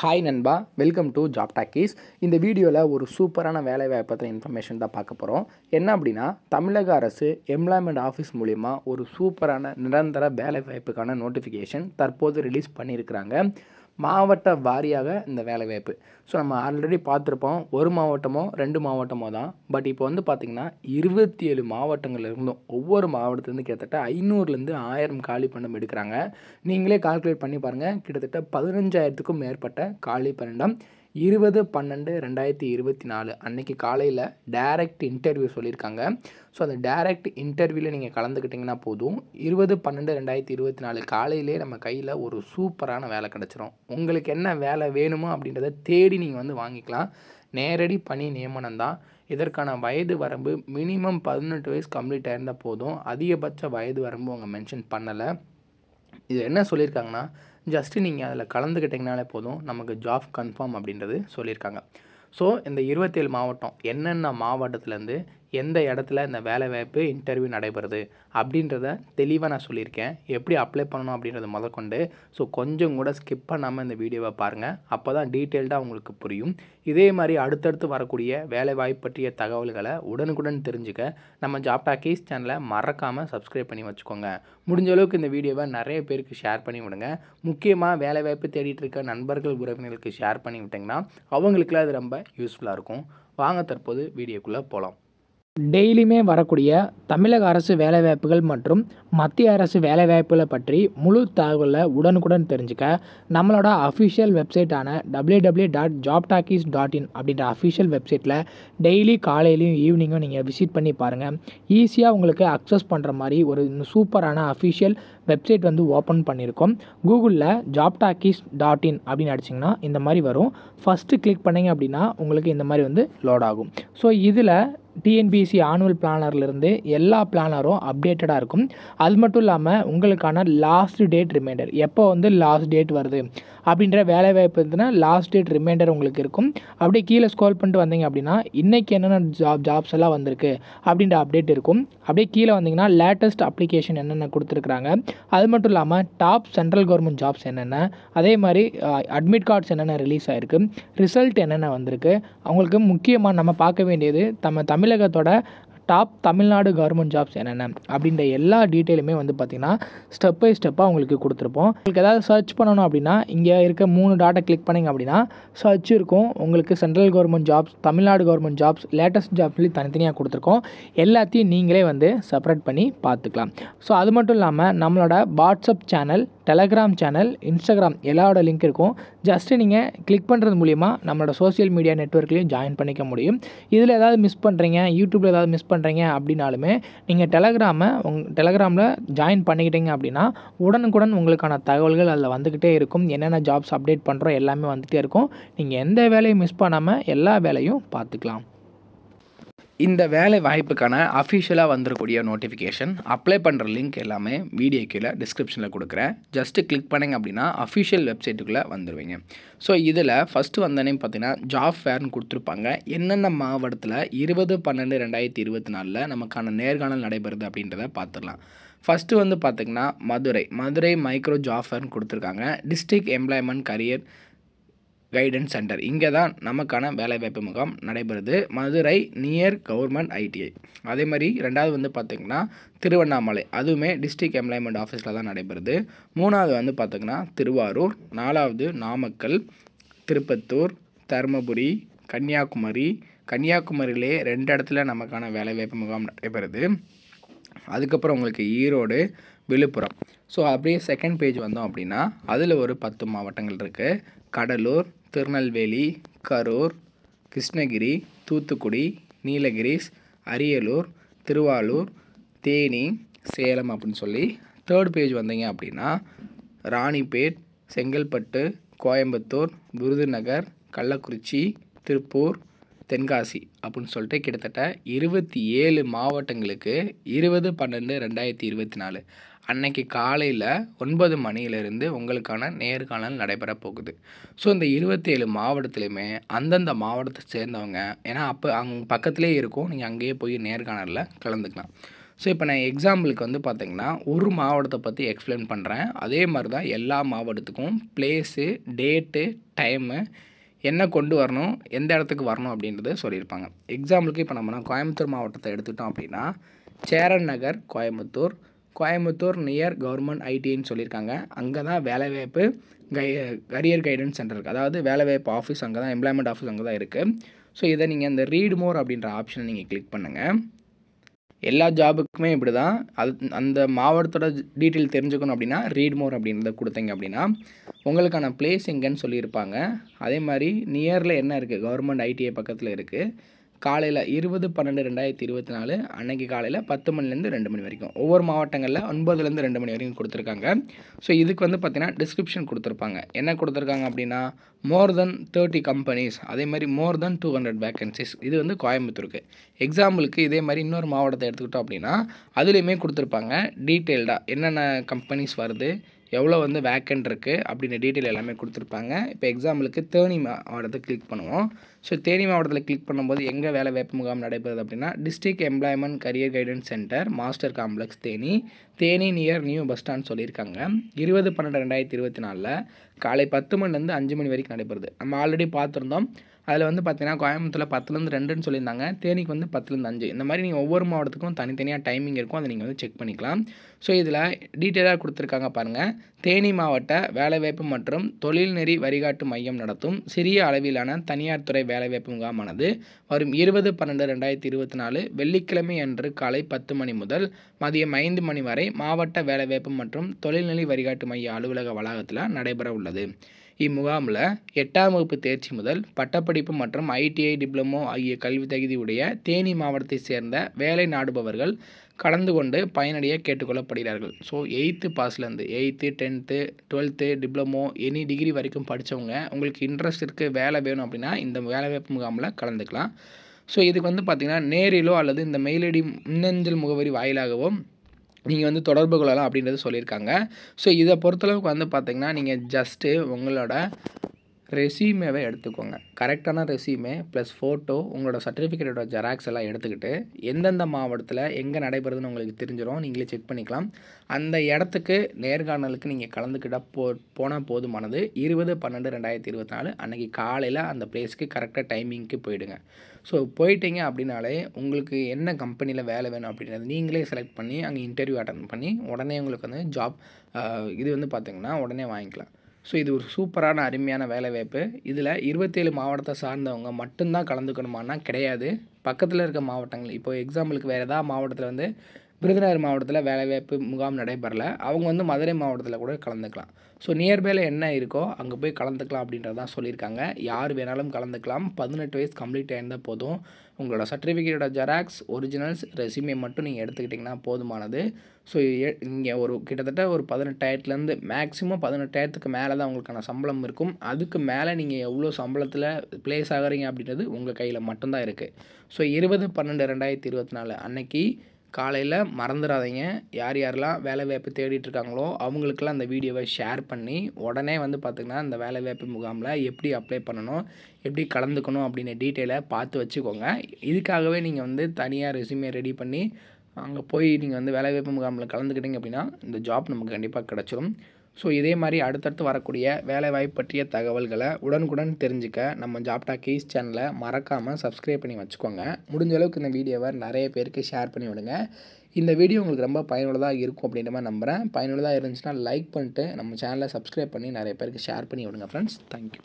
Hi நண்பா, welcome to job talkies. இந்த வீடியோவில் ஒரு சூப்பரான வேலைவாய்ப்பு பற்றின இன்ஃபர்மேஷன் தான் பார்க்க போகிறோம். என்ன அப்படின்னா, தமிழக அரசு எம்ப்ளாய்மெண்ட் ஆஃபீஸ் மூலிமா ஒரு சூப்பரான நிரந்தர வேலைவாய்ப்புக்கான நோட்டிஃபிகேஷன் தற்போது ரிலீஸ் பண்ணியிருக்கிறாங்க. மாவட்ட வாரியாக இந்த வேலைவாய்ப்பு. ஸோ நம்ம ஆல்ரெடி பார்த்துருப்போம், ஒரு மாவட்டமோ 2 மாவட்டமோ தான். பட் இப்போ வந்து பார்த்திங்கன்னா 27 மாவட்டங்கள் இருந்தும் ஒவ்வொரு மாவட்டத்துலேருந்து கிட்டத்தட்ட 500லேருந்து 1000 காலி பணியிடம் எடுக்கிறாங்க. நீங்களே கால்குலேட் பண்ணி பாருங்கள், கிட்டத்தட்ட 15,000க்கும் மேற்பட்ட காலி பணியிடம் 20/12/2024 அன்றைக்கி காலையில் டைரக்ட் இன்டர்வியூ சொல்லியிருக்காங்க. ஸோ அந்த டைரக்ட் இன்டர்வியூவில் நீங்கள் கலந்துக்கிட்டிங்கன்னா போதும், 20/12/2024 காலையிலே நம்ம கையில் ஒரு சூப்பரான வேலை கிடச்சிரும். உங்களுக்கு என்ன வேலை வேணுமோ அப்படின்றத தேடி நீங்கள் வந்து வாங்கிக்கலாம். நேரடி பணி நியமனம் தான். இதற்கான வயது வரம்பு மினிமம் 18 வயசு கம்ப்ளீட் ஆயிருந்தால் போதும். அதிகபட்ச வயது வரம்பு அவங்க மென்ஷன் பண்ணலை. இது என்ன சொல்லியிருக்காங்கன்னா, ஜஸ்ட்டு நீங்கள் அதில் கலந்துக்கிட்டிங்கனாலே போதும், நமக்கு ஜாப் கன்ஃபார்ம் அப்படின்றது சொல்லியிருக்காங்க. ஸோ இந்த 27 மாவட்டம் என்னென்ன மாவட்டத்துலேருந்து எந்த இடத்துல இந்த வேலைவாய்ப்பு இன்டர்வியூ நடைபெறுது அப்படின்றத தெளிவாக நான் சொல்லியிருக்கேன். எப்படி அப்ளை பண்ணணும் அப்படின்றத முதற்கொண்டு. ஸோ கொஞ்சம் கூட ஸ்கிப் பண்ணாமல் இந்த வீடியோவை பாருங்கள். அப்போ தான் டீட்டெயில்டாக உங்களுக்கு புரியும். இதே மாதிரி அடுத்தடுத்து வரக்கூடிய வேலைவாய்ப்பு பற்றிய தகவல்களை உடனுக்குடன் தெரிஞ்சுக்க நம்ம ஜாப் டாக்கீஸ் சேனலை மறக்காமல் சப்ஸ்கிரைப் பண்ணி வச்சுக்கோங்க. முடிஞ்ச அளவுக்கு இந்த வீடியோவை நிறைய பேருக்கு ஷேர் பண்ணி விடுங்க. முக்கியமாக வேலைவாய்ப்பு தேடிட்டு இருக்க நண்பர்கள் உறவினர்களுக்கு ஷேர் பண்ணி விட்டிங்கன்னா அவங்களுக்குலாம் அது ரொம்ப யூஸ்ஃபுல்லாக இருக்கும். வாங்க தற்போது வீடியோக்குள்ளே போகலாம். டெய்லியுமே வரக்கூடிய தமிழக அரசு வேலைவாய்ப்புகள் மற்றும் மத்திய அரசு வேலைவாய்ப்புகளை பற்றி முழு தகவலை உடனுக்குடன் தெரிஞ்சுக்க நம்மளோட அஃபிஷியல் வெப்சைட்டான www.jobtalkies.in அப்படின்ற அஃபிஷியல் வெப்சைட்டில் டெய்லி காலையிலையும் ஈவினிங்கும் நீங்கள் விசிட் பண்ணி பாருங்கள். ஈஸியாக உங்களுக்கு அக்சஸ் பண்ணுற மாதிரி ஒரு சூப்பரான அஃபிஷியல் வெப்சைட் வந்து ஓப்பன் பண்ணியிருக்கோம். கூகுளில் jobtalkies.in அப்படின்னு அடிச்சிங்கன்னா இந்த மாதிரி வரும். ஃபஸ்ட்டு கிளிக் பண்ணிங்க அப்படின்னா உங்களுக்கு இந்த மாதிரி வந்து லோட் ஆகும். ஸோ இதில் டிஎன்பிஎஸ்சி ஆனுவல் பிளானர்லேருந்து எல்லா பிளானரும் அப்டேட்டடாக இருக்கும். அது மட்டும் இல்லாமல் உங்களுக்கான லாஸ்ட் டேட் ரிமைண்டர், எப்போ வந்து லாஸ்ட் டேட் வருது அப்படின்ற வேலைவாய்ப்பு இருந்துன்னா லாஸ்ட் டேட் ரிமைண்டர் உங்களுக்கு இருக்கும். அப்படியே கீழே ஸ்க்ரோல் பண்ணிட்டு வந்தீங்க அப்படின்னா இன்றைக்கி என்னென்ன ஜாப்ஸ் எல்லாம் வந்திருக்கு அப்படின்ற அப்டேட் இருக்கும். அப்படியே கீழே வந்தீங்கன்னா லேட்டஸ்ட் அப்ளிகேஷன் என்னென்ன கொடுத்துருக்குறாங்க, அது மட்டும் இல்லாமல் டாப் சென்ட்ரல் கவர்மெண்ட் ஜாப்ஸ் என்னென்ன, அதே மாதிரி அட்மிட் கார்ட்ஸ் என்னென்ன ரிலீஸ் ஆகிருக்கு, ரிசல்ட் என்னென்ன வந்திருக்கு. அவங்களுக்கு முக்கியமாக நம்ம பார்க்க வேண்டியது தமிழகத்தோட டாப் தமிழ்நாடு கவர்மெண்ட் ஜாப்ஸ் என்னென்ன அப்படின்ற எல்லா டீட்டெயிலுமே வந்து பார்த்திங்கன்னா ஸ்டெப் பை ஸ்டெப்பாக உங்களுக்கு கொடுத்துருப்போம். உங்களுக்கு ஏதாவது சர்ச் பண்ணணும் அப்படின்னா இங்கே இருக்க 3 டாட்டை கிளிக் பண்ணிங்க அப்படின்னா சர்ச் இருக்கும். உங்களுக்கு central government jobs, Tamil Nadu government jobs, latest jobs சொல்லி தனித்தனியாக கொடுத்துருக்கோம். எல்லாத்தையும் நீங்களே வந்து செப்பரேட் பண்ணி பார்த்துக்கலாம். ஸோ அது மட்டும் இல்லாமல் நம்மளோட WhatsApp channel, Telegram channel, Instagram எல்லாரோட லிங்க் இருக்கும். ஜஸ்ட்டு நீங்கள் கிளிக் பண்ணுறது மூலிமா நம்மளோட சோஷியல் மீடியா நெட்வொர்க்லேயும் ஜாயின் பண்ணிக்க முடியும். இதில் ஏதாவது மிஸ் பண்ணுறீங்க, யூடியூப்பில் ஏதாவது மிஸ் பண்ணுறீங்க அப்படின்னாலுமே நீங்கள் டெலகிராமில் ஜாயின் பண்ணிக்கிட்டீங்க அப்படின்னா உடனுக்குடன் உங்களுக்கான தகவல்கள் அதில் வந்துக்கிட்டே இருக்கும். என்னென்ன ஜாப்ஸ் அப்டேட் பண்ணுறோம் எல்லாமே வந்துகிட்டே இருக்கும். நீங்கள் எந்த வேலையும் மிஸ் பண்ணாமல் எல்லா வேலையும் பார்த்துக்கலாம். இந்த வேலை வாய்ப்புக்கான அஃபிஷியலாக வந்துடக்கூடிய நோட்டிஃபிகேஷன், அப்ளை பண்ணுற லிங்க் எல்லாமே வீடியோ கீழே டிஸ்கிரிப்ஷனில் கொடுக்குறேன். ஜஸ்ட்டு கிளிக் பண்ணிங்க அப்படின்னா அஃபிஷியல் வெப்சைட்டுக்குள்ளே வந்துடுவீங்க. ஸோ இதில் ஃபஸ்ட்டு வந்தோடனே பார்த்தீங்கன்னா ஜாப் ஃபேர்னு கொடுத்துருப்பாங்க. என்னென்ன மாவட்டத்தில் 20/12/2024 நமக்கான நேர்காணல் நடைபெறுது அப்படின்றத பார்த்துடலாம். ஃபஸ்ட்டு வந்து பார்த்திங்கன்னா மதுரை மைக்ரோ ஜாப் ஃபேர்னு கொடுத்துருக்காங்க. District employment career guidance centre, இங்கே தான் நமக்கான வேலைவாய்ப்பு முகாம் நடைபெறுது. Madurai near government ITI. அதே மாதிரி ரெண்டாவது வந்து பார்த்திங்கன்னா திருவண்ணாமலை, அதுவுமே டிஸ்ட்ரிக்ட் எம்ப்ளாய்மெண்ட் ஆஃபீஸில் தான் நடைபெறுது. மூணாவது வந்து பார்த்திங்கன்னா திருவாரூர், நாலாவது நாமக்கல், திருப்பத்தூர், தருமபுரி, கன்னியாகுமரியிலே 2 இடத்துல நமக்கான வேலைவாய்ப்பு முகாம் நடைபெறுது. அதுக்கப்புறம் உங்களுக்கு ஈரோடு, விழுப்புரம். ஸோ அப்படியே செகண்ட் பேஜ் வந்தோம் அப்படின்னா அதில் ஒரு 10 மாவட்டங்கள் இருக்குது. கடலூர், திருநெல்வேலி, கரூர், கிருஷ்ணகிரி, தூத்துக்குடி, நீலகிரிஸ், அரியலூர், திருவாரூர், தேனி, சேலம் அப்படின்னு சொல்லி. தேர்ட் பேஜ் வந்தீங்க அப்படின்னா ராணிப்பேட், செங்கல்பட்டு, கோயம்புத்தூர், விருதுநகர், கள்ளக்குறிச்சி, திருப்பூர், தென்காசி அப்படின்னு சொல்லிட்டு கிட்டத்தட்ட 27 மாவட்டங்களுக்கு 20/12/2024 அன்னைக்கு காலையில் 9 மணியிலிருந்து உங்களுக்கான நேர்காணல் நடைபெற போகுது. ஸோ இந்த 27 மாவட்டத்துலையுமே அந்தந்த மாவட்டத்தை சேர்ந்தவங்க, ஏன்னா அப்போ அங்கே பக்கத்துலேயே இருக்கும், நீங்கள் அங்கேயே போய் நேர்காணலில் கலந்துக்கலாம். ஸோ இப்போ நான் எக்ஸாம்பிளுக்கு வந்து பார்த்திங்கன்னா ஒரு மாவட்டத்தை பற்றி எக்ஸ்பிளைன் பண்ணுறேன். அதே மாதிரி தான் எல்லா மாவட்டத்துக்கும் பிளேஸு, டேட்டு, டைமு, என்ன கொண்டு வரணும், எந்த இடத்துக்கு வரணும் அப்படின்றது சொல்லியிருப்பாங்க. எக்ஸாம்பிளுக்கு இப்போ நம்ம கோயம்புத்தூர் மாவட்டத்தை எடுத்துக்கிட்டோம் அப்படின்னா, சேரன் நகர் கோயம்புத்தூர், கோயம்புத்தூர் நியர் கவர்மெண்ட் ஐடின்னு சொல்லியிருக்காங்க. அங்கே தான் வேலைவாய்ப்பு கரியர் கைடன்ஸ் சென்டர் இருக்குது. அதாவது வேலைவாய்ப்பு ஆஃபீஸ் அங்கே தான், எம்ப்ளாய்மெண்ட் ஆஃபீஸ் அங்கே தான் இருக்குது. ஸோ இதை நீங்கள் இந்த ரீட் மோர் அப்படின்ற ஆப்ஷனை நீங்கள் கிளிக் பண்ணுங்கள். எல்லா ஜாபுக்குமே இப்படி தான். அந்த மாவட்டத்தோட டீட்டெயில் தெரிஞ்சுக்கணும் அப்படின்னா ரீட் மோர் அப்படின்றத கொடுத்தீங்க அப்படின்னா உங்களுக்கான பிளேஸ் எங்கேன்னு சொல்லியிருப்பாங்க. அதே மாதிரி நியரில் என்ன இருக்குது, கவர்மெண்ட் ஐடிஐ பக்கத்தில் இருக்குது. காலையில் 20/12/2024 அன்னைக்கு காலையில் 10 மணிலேருந்து 2 மணி வரைக்கும். ஒவ்வொரு மாவட்டங்களில் 9லேருந்து 2 மணி வரைக்கும் கொடுத்துருக்காங்க. ஸோ இதுக்கு வந்து பார்த்திங்கன்னா டிஸ்கிரிப்ஷன் கொடுத்துருப்பாங்க. என்ன கொடுத்துருக்காங்க அப்படின்னா மோர் தென் 30 கம்பெனிஸ், அதே மாதிரி மோர் தென் 200 வேக்கன்சிஸ். இது வந்து கோயம்புத்தூருக்கு. எக்ஸாம்பிளுக்கு இதே மாதிரி இன்னொரு மாவட்டத்தை எடுத்துக்கிட்டோம் அப்படின்னா அதுலேயுமே கொடுத்துருப்பாங்க டீட்டெயில்டாக என்னென்ன கம்பெனிஸ் வருது, எவ்வளோ வந்து வேக்கண்ட் இருக்குது அப்படின்ற டீட்டெயில் எல்லாமே கொடுத்துருப்பாங்க. இப்போ எக்ஸாம்பிளுக்கு தேனி மாவட்டத்தை கிளிக் பண்ணுவோம். ஸோ தேனி மாவட்டத்தில் கிளிக் பண்ணும்போது எங்கே வேலை வாய்ப்பு முகாம் நடைபெறுது அப்படின்னா district employment career guidance centre, master complex Theni, Theni near new bus stand சொல்லியிருக்காங்க. 20/12/2024 காலை 10 மணிலேருந்து 5 மணி வரைக்கும் நடைபெறுது. நம்ம ஆல்ரெடி பார்த்துருந்தோம். அதில் வந்து பார்த்திங்கன்னா கோயம்புத்தூரில் 10லேருந்து 2ன்னு சொல்லியிருந்தாங்க. தேனிக்கு வந்து 10லேருந்து 5. இந்த மாதிரி நீங்கள் ஒவ்வொரு மாவட்டத்துக்கும் தனித்தனியாக டைமிங் இருக்கும். அதை நீங்கள் வந்து செக் பண்ணிக்கலாம். ஸோ இதில் டீட்டெயிலாக கொடுத்துருக்காங்க பாருங்கள். தேனி மாவட்ட வேலைவாய்ப்பு மற்றும் தொழில்நெறி வழிகாட்டு மையம் நடத்தும் சிறிய அளவிலான தனியார் துறை வேலைவாய்ப்பு முகாமானது வரும் 20/12/2024 வெள்ளிக்கிழமை அன்று காலை 10 மணி முதல் மதியம் 5 மணி வரை மாவட்ட வேலைவாய்ப்பு மற்றும் தொழில்நெறி வழிகாட்டு மைய அலுவலக வளாகத்தில் நடைபெற உள்ளது. இம்முகாமில் 8ஆம் வகுப்பு தேர்ச்சி முதல் பட்டப்படிப்பு மற்றும் ஐடிஐ, டிப்ளமோ ஆகிய கல்வி தகுதியுடைய தேனி மாவட்டத்தை சேர்ந்த வேலை நாடுபவர்கள் கலந்து கொண்டு பயனடைய கேட்டுக்கொள்ளப்படுகிறார்கள். ஸோ 8th பாஸ்லேருந்து 8th, 10th, 12th, diploma any degree வரைக்கும் படித்தவங்க உங்களுக்கு இன்ட்ரெஸ்ட் இருக்குது, வேலை வேணும் அப்படின்னா இந்த வேலைவாய்ப்பு முகாமில் கலந்துக்கலாம். ஸோ இதுக்கு வந்து பார்த்திங்கன்னா நேரிலோ அல்லது இந்த மெயில் ஐடி மின்னஞ்சல் முகவரி வாயிலாகவோ நீங்கள் வந்து தொடர்பு கொள்ளலாம் அப்படின்றது சொல்லியிருக்காங்க. ஸோ இதை பொறுத்தளவுக்கு வந்து பார்த்திங்கன்னா நீங்கள் ஜஸ்ட்டு உங்களோட ரெஸ்யூமேவை எடுத்துக்கோங்க. கரெக்டான ரெஸ்யூமே ப்ளஸ் ஃபோட்டோ, உங்களோட சர்டிஃபிகேட்டோட ஜெராக்ஸ் எல்லாம் எடுத்துக்கிட்டு எந்தெந்த மாவட்டத்தில் எங்கே நடைபெறுதுன்னு உங்களுக்கு தெரிஞ்சிடும். நீங்களே செக் பண்ணிக்கலாம். அந்த இடத்துக்கு நேர்காணலுக்கு நீங்கள் கலந்துக்கிட்டால் போனால் போதுமானது. 20/12/2024 அன்றைக்கி காலையில் அந்த பிளேஸ்க்கு கரெக்டாக டைமிங்க்கு போயிடுங்க. ஸோ போயிட்டீங்க அப்படின்னாலே உங்களுக்கு என்ன கம்பெனியில் வேலை வேணும் அப்படின்றது நீங்களே செலக்ட் பண்ணி அங்கே இன்டர்வியூ அட்டன் பண்ணி உடனே உங்களுக்கு வந்து ஜாப் இது வந்து பார்த்திங்கன்னா உடனே வாங்கிக்கலாம். ஸோ இது ஒரு சூப்பரான அருமையான வேலைவாய்ப்பு. இதில் 27 மாவட்டத்தை சார்ந்தவங்க மட்டும்தான் கலந்துக்கணுமானா கிடையாது. பக்கத்தில் இருக்க மாவட்டங்கள், இப்போ எக்ஸாம்பிளுக்கு வேறு ஏதாவது மாவட்டத்தில் வந்து விருதுநகர் மாவட்டத்தில் வேலைவாய்ப்பு முகாம் நடைபெறல, அவங்க வந்து மதுரை மாவட்டத்தில் கூட கலந்துக்கலாம். ஸோ நியர்பையில் என்ன இருக்கோ அங்கே போய் கலந்துக்கலாம் அப்படின்றது தான் சொல்லியிருக்காங்க. யார் வேணாலும் கலந்துக்கலாம். 18 வயசு கம்ப்ளீட் ஆயிருந்தால் போதும். உங்களோட சர்டிஃபிகேட்டோட ஜெராக்ஸ், ஒரிஜினல்ஸ், ரெஸ்யூமே மட்டும் நீங்கள் எடுத்துக்கிட்டிங்கன்னா போதுமானது. ஸோ இங்கே கிட்டத்தட்ட ஒரு 18,000லேருந்து மேக்ஸிமம் 18,000க்கு மேலே தான் உங்களுக்கான சம்பளம் இருக்கும். அதுக்கு மேலே நீங்கள் எவ்வளோ சம்பளத்தில் ப்ளேஸ் ஆகிறீங்க அப்படின்றது உங்கள் கையில் மட்டும்தான் இருக்குது. ஸோ 20/12/2024 அன்னைக்கு காலையில் மறந்துடாதீங்க. யார் யாரெல்லாம் வேலைவாய்ப்பு தேடிட்டு இருக்காங்களோ அவங்களுக்கெல்லாம் அந்த வீடியோவை ஷேர் பண்ணி உடனே வந்து பார்த்திங்கன்னா இந்த வேலைவாய்ப்பு முகாமில் எப்படி அப்ளை பண்ணணும், எப்படி கலந்துக்கணும் அப்படின்னு டீட்டெயிலை பார்த்து வச்சுக்கோங்க. இதுக்காகவே நீங்கள் வந்து தனியாக ரெஸ்யூமே ரெடி பண்ணி அங்கே போய் நீங்கள் வந்து வேலைவாய்ப்பு முகாமில் கலந்துக்கிட்டீங்க அப்படின்னா இந்த ஜாப் நமக்கு கண்டிப்பாக கிடச்சிரும். ஸோ இதே மாதிரி அடுத்தடுத்து வரக்கூடிய வேலைவாய்ப்பு பற்றிய தகவல்களை உடனுக்குடன் தெரிஞ்சுக்க நம்ம ஜாப் டாக்கீஸ் சேனலை மறக்காமல் சப்ஸ்கிரைப் பண்ணி வச்சுக்கோங்க. முடிஞ்ச அளவுக்கு இந்த வீடியோவை நிறைய பேருக்கு ஷேர் பண்ணி விடுங்க. இந்த வீடியோ உங்களுக்கு ரொம்ப பயனுள்ளதாக இருக்கும் அப்படின்ற மாதிரி நம்புகிறேன். பயனுள்ளதாக இருந்துச்சுன்னா லைக் பண்ணிட்டு நம்ம சேனலை சப்ஸ்கிரைப் பண்ணி நிறைய பேருக்கு ஷேர் பண்ணி விடுங்க ஃப்ரெண்ட்ஸ். தேங்க்யூ.